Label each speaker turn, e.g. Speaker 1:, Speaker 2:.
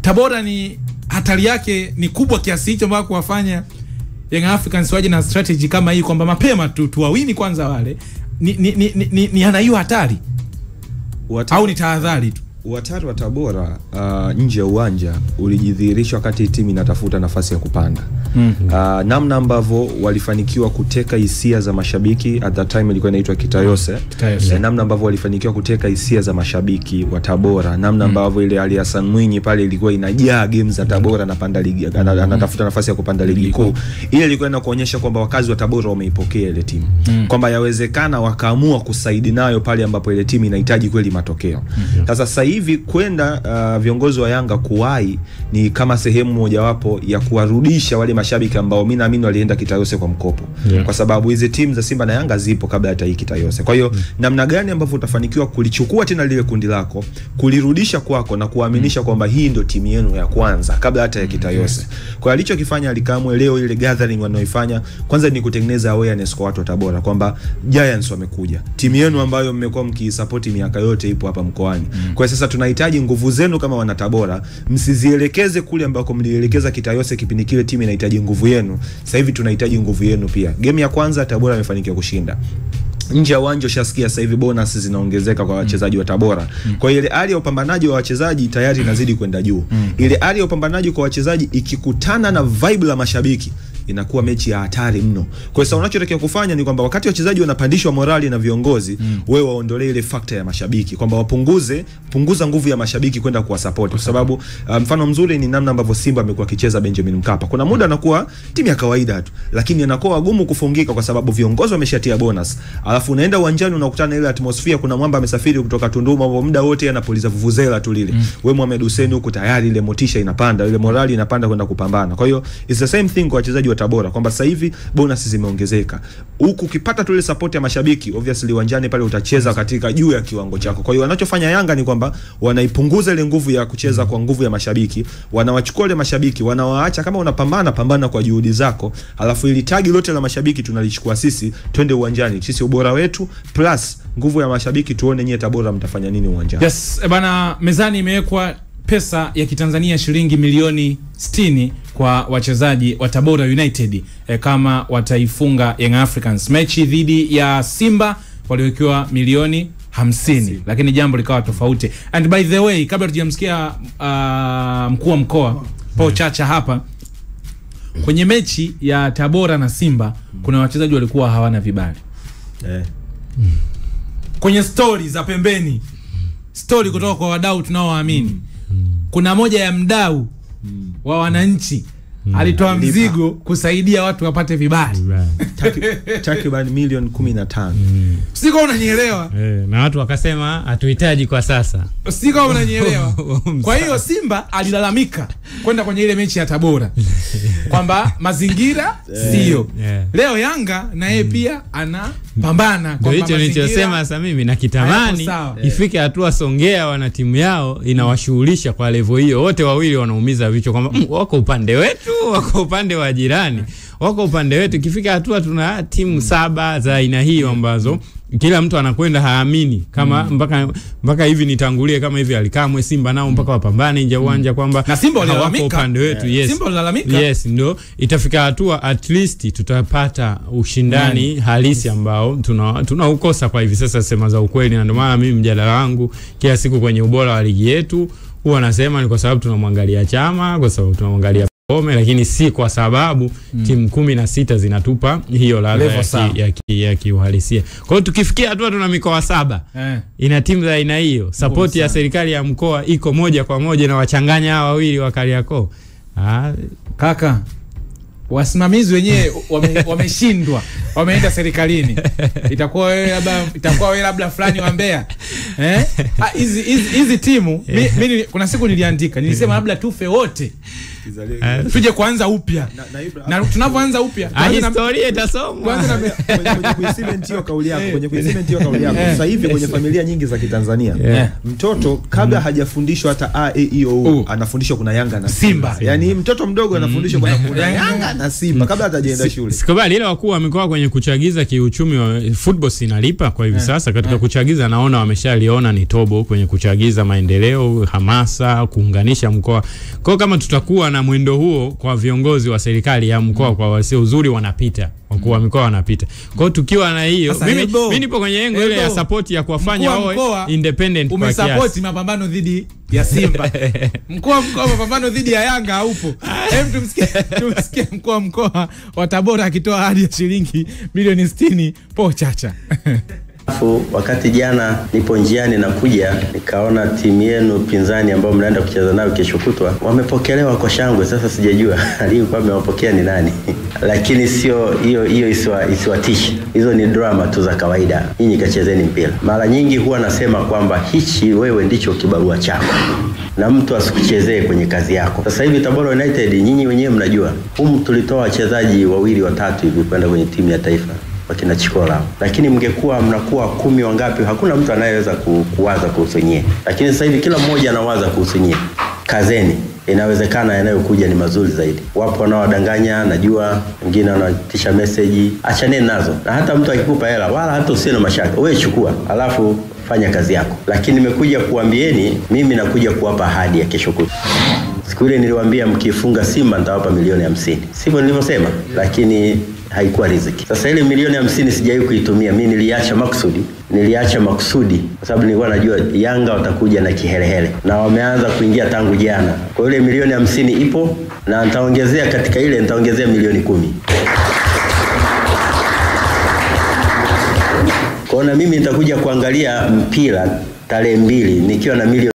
Speaker 1: Tabora ni hatari yake ni kubwa kiasi hicho mpaka kuwafanya Young Africans waje na strategy kama hii kwamba mapema tuwawini kwanza wale ni ana hiyo hatari au ni tahadhari tu?
Speaker 2: Uhatari wa Tabora nje ya uwanja ulijidhihirisha wakati timu inatafuta nafasi ya kupanda. Namna ambavyo walifanikiwa kuteka hisia za mashabiki, at that time ilikuwa inaitwa Kitayose. Namna ambavyo walifanikiwa kuteka hisia za mashabiki wa Tabora, namna ambavyo ile Ali Hassan Mwinyi pale ilikuwa inajaa games za Tabora na panda ligi, anatafuta nafasi ya kupanda ligi kuu. Ile ilikuwa inakuonyesha kwamba wakazi wa Tabora wameipokea ile timu, kwamba yawezekana wakaamua kusaidi nayo pale ambapo ile timu inahitaji kweli matokeo. Sasa hivi kwenda viongozi wa Yanga kuwai ni kama sehemu mojawapo ya kuwarudisha wale mashabiki ambao mimi naamini walienda Kitayose kwa mkopo. Kwa sababu hizo timu za Simba na Yanga zipo kabla hata hii Kitayose. Kwa hiyo namna gani ambavyo utafanikiwa kulichukua tena lile kundi lako, kulirudisha kwako na kuaminisha kwamba hii ndio timu yenu ya kwanza kabla hata ya Kitayose. Kwa alichokifanya Alikamwe leo ile gathering wanaoifanya kwanza ni kutengeneza awareness kwa watu wa Tabora kwamba Giants wamekuja. Timu yenu ambayo mmekuwa mkisupport miaka yote ipo hapa mkoani. Kwa sasa tunahitaji nguvu zenu kama wana Tabora, msizielekeze kule ambako mlielekeza Kitayose kipindi kile timu inahitaji nguvu yenu. Sasa hivi tunahitaji nguvu yenu pia. Game ya kwanza Tabora amefanikiwa kushinda. Nje ya uwanja ushasikia sasa hivi bonus zinaongezeka kwa wachezaji wa Tabora. Kwa ile hali ya upambanaji wa wachezaji tayari inazidi kwenda juu. Ile hali ya upambanaji kwa wachezaji ikikutana na vibe la mashabiki inakuwa mechi ya hatari mno. Kwa hiyo unachotakiwa kufanya ni kwamba wakati wachezaji wanapandishwa morali na viongozi, wewe waondolee ile factor ya mashabiki, kwamba punguza nguvu ya mashabiki kwenda kuwa support. Kwa sababu mfano mzuri ni namna ambavyo Simba amekuwa akicheza Benjamin Mkapa. Kuna muda anakuwa timu ya kawaida tu, lakini anakuwa wagumu kufungika kwa sababu viongozi wameshatia bonus. Alafu unaenda uwanjani unakutana ile atmosphere, kuna mwamba amesafiri kutoka Tunduma, muda wote anapuliza vuvuzela tu lile. Wewe Mohamed Hussein huko tayari ile motisha inapanda, ile morali inapanda kwenda kupambana. Kwa hiyo it's the same thing kwa wachezaji wa Tabora kwamba sasa hivi bonus zimeongezeka. Huku ukipata tu ile support ya mashabiki, obviously uwanjani pale utacheza katika juu ya kiwango chako. Kwa hiyo wanachofanya Yanga ni kwamba wanaipunguza ile nguvu ya kucheza kwa nguvu ya mashabiki, wanawachukua ile mashabiki, wanawaacha kama unapambana kwa juhudi zako, alafu ile tagi lote la mashabiki tunalichukua sisi, twende uwanjani. Sisi ubora wetu plus nguvu ya mashabiki, tuone nyie Tabora mtafanya nini uwanjani.
Speaker 1: Yes, bana, mezani imewekwa pesa ya kitanzania shilingi milioni 60 kwa wachezaji wa Tabora United kama wataifunga Young Africans. Mechi dhidi ya Simba waliwekewa milioni 50, lakini jambo likawa tofauti. And by the way, kabla tujamsikia mkuu wa mkoa Paul Chacha hapa, kwenye mechi ya Tabora na Simba kuna wachezaji walikuwa hawana vibali. Kwenye story za pembeni, story kutoka kwa wadau tunaowaamini, kuna moja ya mdau wa wananchi alitoa mzigo kusaidia watu wapate vibali
Speaker 2: takriban milioni 15.
Speaker 1: Siko unanielewa?
Speaker 3: Na watu wakasema hatuhitaji kwa sasa.
Speaker 1: Siko unanielewa? Kwa hiyo Simba alilalamika kwenda kwenye ile mechi ya Tabora kwamba mazingira sio. Leo Yanga na yeye pia anapambana kwa
Speaker 3: hicho nilichosema sasa mimi na kitamani ifike hatua Songea wana timu yao inawashughulisha kwa level hiyo. Wote wawili wanaumiza vichwa kwamba wako upande wetu, wako upande wa jirani, wako upande wetu. Ikifika hatua tuna timu 7 za aina hiyo ambazo kila mtu anakwenda haamini kama mpaka hivi nitangulie kama hivi Alikamwe Simba nao mpaka wapambane nje uwanja kwamba
Speaker 1: na Simba walalamika
Speaker 3: upande wetu. Yes,
Speaker 1: Simba walalamika.
Speaker 3: Yes, ndio itafika hatua at least tutapata ushindani halisi ambao tunaukosa kwa hivi sasa, sema za ukweli. Na ndio maana mimi mjadala wangu kila siku kwenye ubora wa ligi yetu huwa nasema ni kwa sababu tunamwangalia Chama, kwa sababu tunamwangalia Ome, lakini si kwa sababu timu 16 zinatupa hiyo ladha ya kiuhalisia. Kwa hiyo tukifikia hatua tuna mikoa 7 ina timu za aina hiyo, support ya serikali ya mkoa iko moja kwa moja na wachanganya hawa wawili wa Kariakoo.
Speaker 1: Kaka, wasimamizi wenyewe wameshindwa, wameenda serikalini. Itakuwa wewe labda fulani wa Mbeya. Hizi timu mimi kuna siku niliandika, nilisema labda tufe wote, tuje kuanza upya. Na tunapoanza upya
Speaker 3: historia itasomwa.
Speaker 2: Kwanza kwenye kuisementi hiyo kauli yako. Sasa hivi kwenye familia nyingi za Kitanzania, mtoto kabla hajafundishwa hata A E I O U anafundishwa kuna Yanga na Simba. Yaani mtoto mdogo anafundishwa kuna Yanga na Simba kabla hatajaenda shule.
Speaker 3: Sikubali ile wakuu wamekuwa kwenye kuchagiza kiuchumi wa football inalipa kwa hivi sasa katika kuchagiza, naona wameshaliona ni tobo kwenye kuchagiza maendeleo, hamasa, kuunganisha mkoa. Kwa kama tutakuwa na mwendo huo kwa viongozi wa serikali ya mkoa, kwa wasio uzuri wanapita, wakuu wa mikoa wanapita. Kwa hiyo tukiwa na hiyo, mimi nipo kwenye engo ile ya support ya kuwafanya wao independent kwa kiasi.
Speaker 1: Umesupport mapambano dhidi ya Simba. Mkoa mapambano dhidi ya Yanga haupo. Tumsikie mkoa wa Tabora akitoa ahadi ya shilingi milioni 60 po Chacha.
Speaker 4: Wakati jana nipo njiani na kuja nikaona timu yenu pinzani ambao mnaenda kucheza nayo kesho kutwa wamepokelewa kwa shangwe. Sasa sijajua aliyekuwa amewapokea ni nani. Lakini sio hiyo isiwatishi. Hizo ni drama tu za kawaida. Nyinyi kachezeni mpira. Mara nyingi huwa nasema kwamba hichi wewe ndicho kibarua chako, na mtu asikuchezee kwenye kazi yako. Sasa hivi Tabora United nyinyi wenyewe mnajua, tulitoa wachezaji 2 3 hivi kwenda kwenye timu ya taifa wakina Chikola. Lakini mnakuwa 10 wangapi, hakuna mtu anayeweza kuwaza kuhusu nyie. Lakini sasa hivi kila mmoja anawaza kuhusu nyie. Kazeni, inawezekana yanayokuja ni mazuri zaidi. Wapo wanaodanganya, najua wengine wanatisha message, achaneni nazo. Na hata mtu akikupa hela wala hata usiwe na mashaka, wewe chukua alafu fanya kazi yako. Lakini nimekuja kuambieni, mimi nakuja kuwapa ahadi ya kesho kutwa. Siku ile niliwaambia mkifunga Simba nitawapa milioni 50. Sivyo nilivyosema? Lakini haikuwa riziki. Sasa ile milioni 50 sijawahi kuitumia. Mimi niliacha makusudi kwa sababu nilikuwa najua Yanga watakuja na kihelehele na wameanza kuingia tangu jana. Kwa ile milioni 50 ipo na nitaongezea katika ile, nitaongezea milioni 10. Kwa na mimi nitakuja kuangalia mpira tarehe 2 nikiwa na milioni